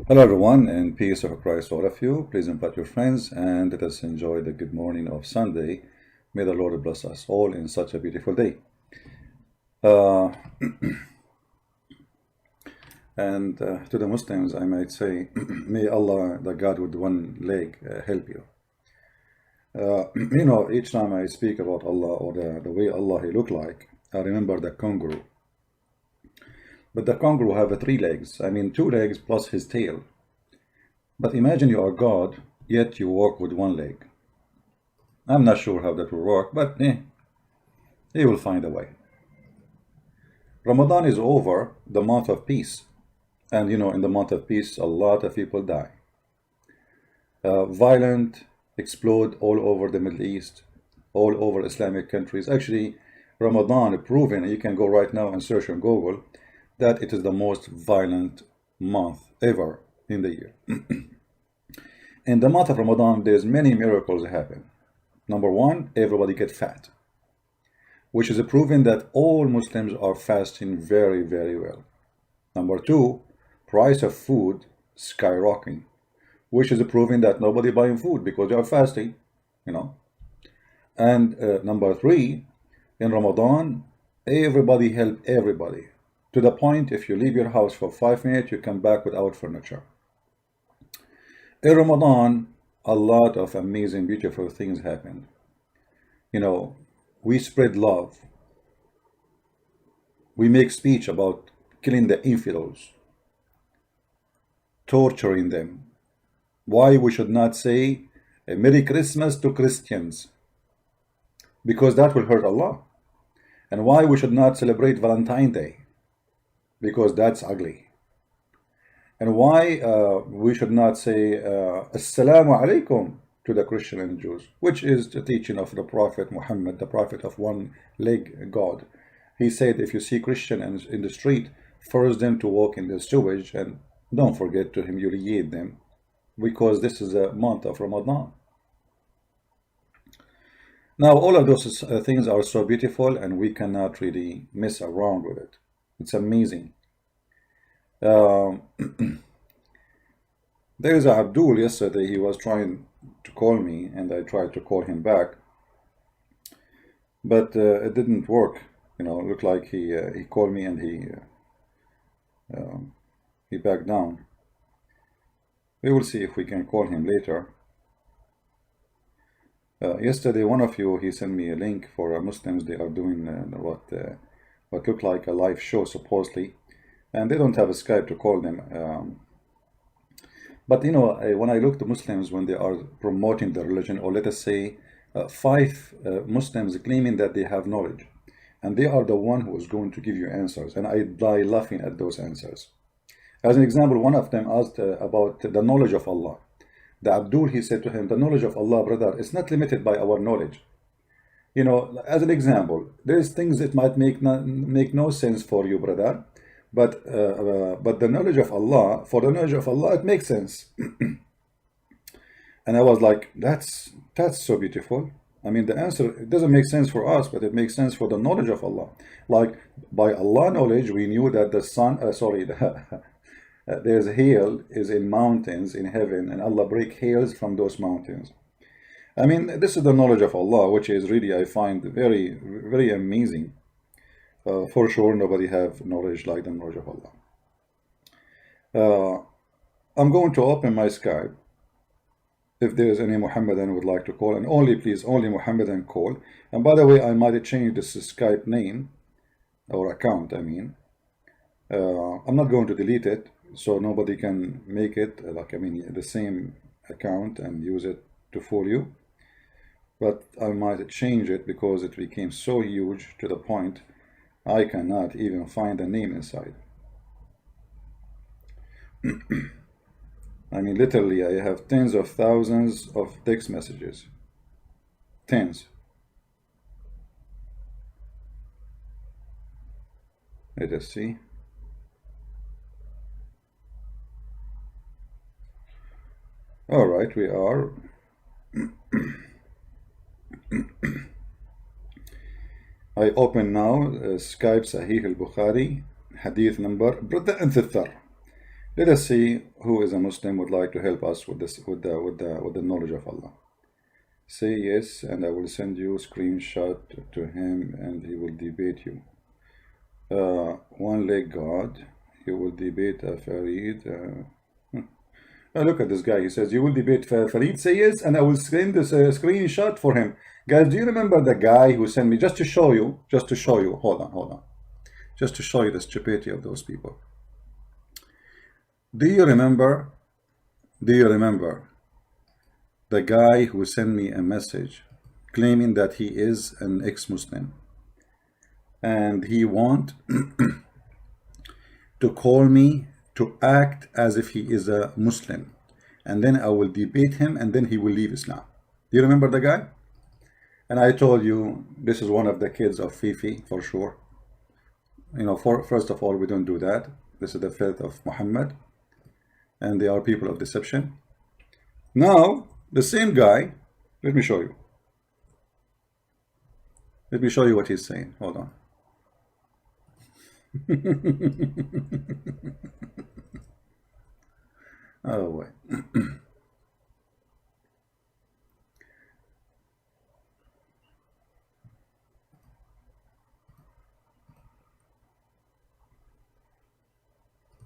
Hello everyone, and peace of Christ to all of you. Please invite your friends and let us enjoy the good morning of Sunday. May the Lord bless us all in such a beautiful day. Uh, and to the Muslims, I might say, may Allah, the God with one leg, help you. Each time I speak about Allah or the way Allah He look like, I remember the kangaroo. But the kangaroo have three legs. I mean, two legs plus his tail. But imagine you are God, yet you walk with one leg. I'm not sure how that will work, but He will find a way. Ramadan is over, the month of peace. And in the month of peace, a lot of people die. Violent explode all over the Middle East, all over Islamic countries. Actually, Ramadan proven, you can go right now and search on Google, that it is the most violent month ever in the year. In the month of Ramadan, there's many miracles happen. Number one, everybody get fat, which is a proven that all Muslims are fasting very, very well. Number two, price of food skyrocketing, which is a proven that nobody buying food because they are fasting, And number three, in Ramadan, everybody help everybody. To the point, if you leave your house for 5 minutes, you come back without furniture. In Ramadan, a lot of amazing, beautiful things happen. We spread love. We make speech about killing the infidels, torturing them. Why we should not say a Merry Christmas to Christians? Because that will hurt Allah. And why we should not celebrate Valentine's Day? Because that's ugly. And why we should not say Assalamu alaikum to the Christian and Jews, which is the teaching of the Prophet Muhammad, the Prophet of one-leg God. He said, if you see Christian in the street, force them to walk in the sewage and don't forget to humiliate them, because this is a month of Ramadan. Now, all of those things are so beautiful, and we cannot really mess around with it. It's amazing. There is a Abdul yesterday. He was trying to call me, and I tried to call him back, but it didn't work. It looked like he called me and he backed down. We will see if we can call him later. Yesterday, one of you, he sent me a link for Muslims. They are doing what looked like a live show supposedly, and they don't have a Skype to call them. But when I look to Muslims when they are promoting their religion, or let us say 5 Muslims claiming that they have knowledge, and they are the one who is going to give you answers, and I die laughing at those answers. As an example, one of them asked about the knowledge of Allah. The Abdul, he said to him, the knowledge of Allah, brother, is not limited by our knowledge. As an example, there's things that might make no sense for you, brother, but the knowledge of Allah, for the knowledge of Allah, it makes sense. And I was like, that's so beautiful. I mean, the answer, it doesn't make sense for us, but it makes sense for the knowledge of Allah. Like, by Allah knowledge, we knew that the sun, there's hail is in mountains in heaven, and Allah break hails from those mountains. I mean, this is the knowledge of Allah, which is really, I find, very, very amazing. For sure, nobody have knowledge like the knowledge of Allah. I'm going to open my Skype. If there is any Muhammadan who would like to call, and please, only Muhammadan call. And by the way, I might change this Skype name, or account, I mean. I'm not going to delete it, so nobody can make it, the same account and use it to fool you. But I might change it because it became so huge to the point I cannot even find a name inside. I mean, literally, I have tens of thousands of text messages. Tens. Let us see. All right, we are. I open now Skype Sahih al-Bukhari, hadith number, brother and sister, Let us see who is a Muslim would like to help us with this, with the knowledge of Allah. Say yes, and I will send you a screenshot to him, and he will debate you. One leg God, he will debate Farid. Look at this guy. He says, you will debate Farid. Say yes, and I will send this screenshot for him. Guys, do you remember the guy who sent me, just to show you, hold on, just to show you the stupidity of those people. Do you remember the guy who sent me a message claiming that he is an ex-Muslim and he want to call me to act as if he is a Muslim, and then I will debate him and then he will leave Islam? Do you remember the guy? And I told you this is one of the kids of Fifi for sure. You know, first of all, we don't do that. This is the faith of Muhammad, and they are people of deception. Now the same guy, let me show you what he's saying. Hold on. Oh wait.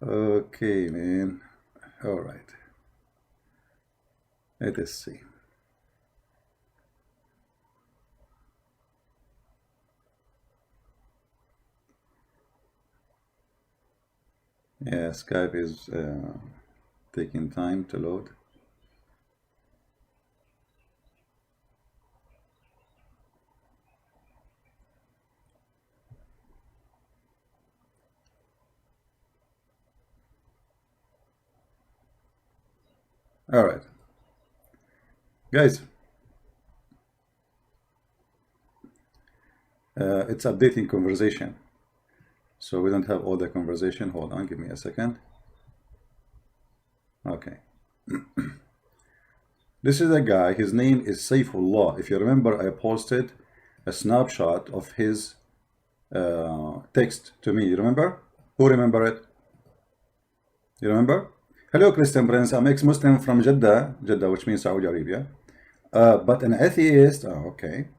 Okay, man. All right. Let us see. Yeah, Skype is taking time to load. All right, guys, it's updating conversation, so we don't have all the conversation. Hold on, give me a second. Okay. This is a guy, his name is Saifullah. If you remember, I posted a snapshot of his text to me. You remember? Who remember it? You remember? Hello, Christian Prince. I'm ex-Muslim from Jeddah, which means Saudi Arabia, but an atheist. Oh, okay.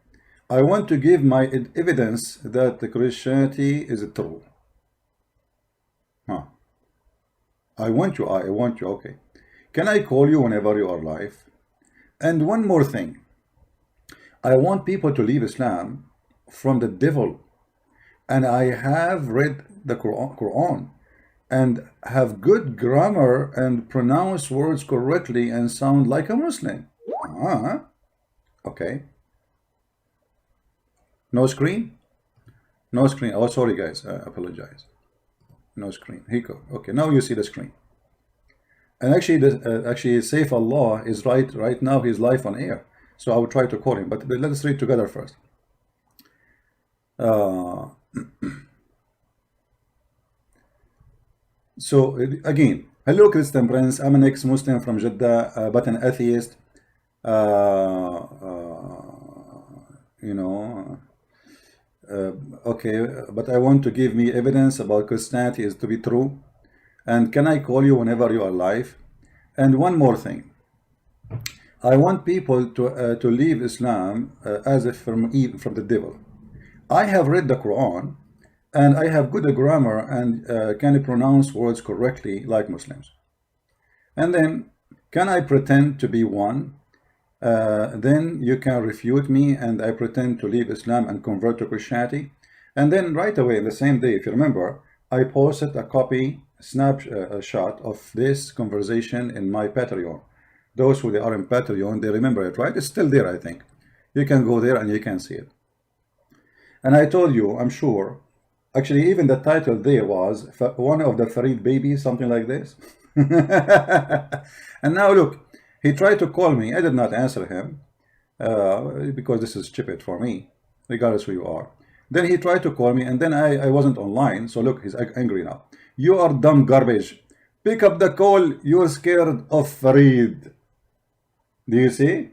I want to give my evidence that the Christianity is true. Huh. I want you. Okay. Can I call you whenever you are live? And one more thing. I want people to leave Islam from the devil. And I have read the Quran and have good grammar and pronounce words correctly and sound like a Muslim. Okay. No screen? No screen. Oh, sorry, guys. I apologize. No screen. Here you go. Okay, now you see the screen. And actually, Saif Allah is right now. He's live on air. So I will try to call him. But let's read together first. So again, hello, Christian Prince. I'm an ex-Muslim from Jeddah, but an atheist. Okay, but I want to give me evidence about Christianity is to be true. And can I call you whenever you are live? And one more thing. I want people to leave Islam as if from the devil. I have read the Quran, and I have good grammar and can pronounce words correctly like Muslims. And then, can I pretend to be one? Then you can refute me, and I pretend to leave Islam and convert to Christianity. And then right away, the same day, if you remember, I posted a snapshot of this conversation in my Patreon. Those who are in Patreon, they remember it, right? It's still there, I think. You can go there and you can see it. And I told you, I'm sure, actually even the title there was one of the Farid babies, something like this. And now look, he tried to call me. I did not answer him because this is stupid for me, regardless who you are. Then he tried to call me, and then I wasn't online. So look, he's angry now. You are dumb garbage. Pick up the call. You're scared of Farid. Do you see?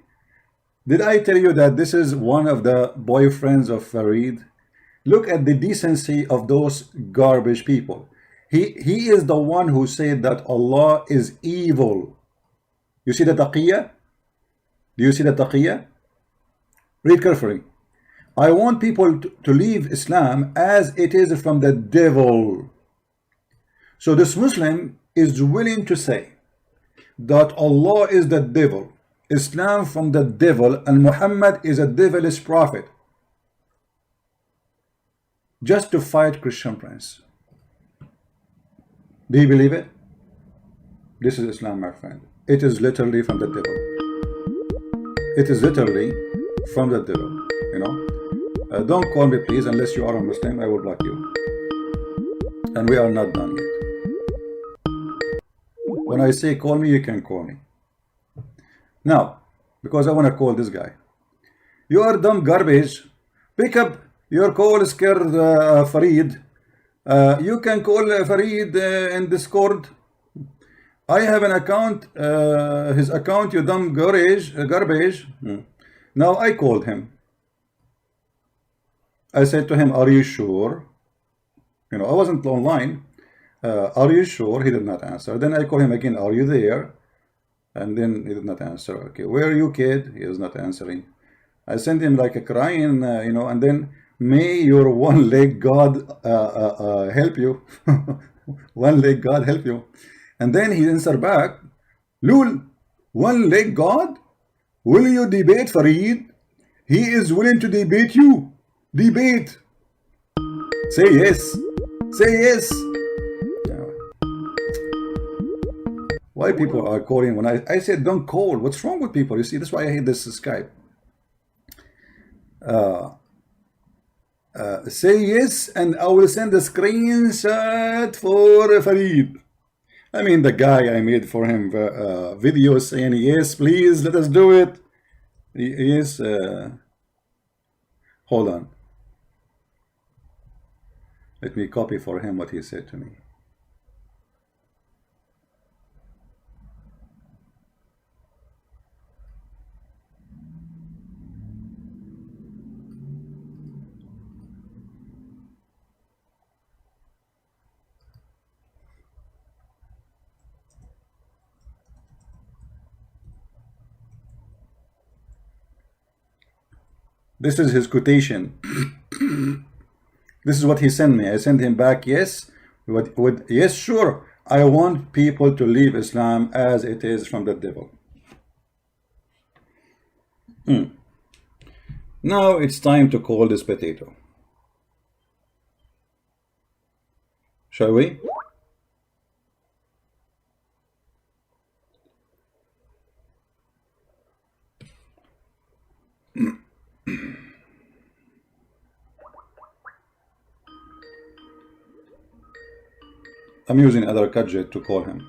Did I tell you that this is one of the boyfriends of Farid? Look at the decency of those garbage people. He is the one who said that Allah is evil. You see the taqiyya? Do you see the taqiyya? Read carefully. I want people to leave Islam as it is from the devil. So this Muslim is willing to say that Allah is the devil, Islam from the devil, and Muhammad is a devilish prophet, just to fight Christian Prince. Do you believe it? This is Islam, my friend. It is literally from the devil. It is literally from the devil, you know. Don't call me, please, unless you are a Muslim. I will block you. And we are not done yet. When I say call me, you can call me. Now, because I want to call this guy. You are dumb garbage. Pick up your call, scared Farid. You can call Farid in Discord. I have an account, his account, you dumb garbage. Now I called him. I said to him, are you sure? You know, I wasn't online. Are you sure? He did not answer. Then I call him again, are you there? And then he did not answer. Okay, where are you, kid? He is not answering. I sent him like a crying, you know, and then, may your one-leg God help you. One-leg God help you. And then he answered back, Lul, one-leg God? Will you debate Farid? He is willing to debate you. Debate. Say yes. Say yes. Why people are calling when I said don't call? What's wrong with people? You see, that's why I hate this Skype. Say yes, and I will send a screenshot for Farid. I mean, the guy I made for him video saying yes, please, let us do it. Yes. Hold on. Let me copy for him what he said to me. This is his quotation. This is what he sent me. I sent him back, yes. Yes, sure. I want people to leave Islam as it is from the devil. Now it's time to call this potato. Shall we? I'm using other gadget to call him.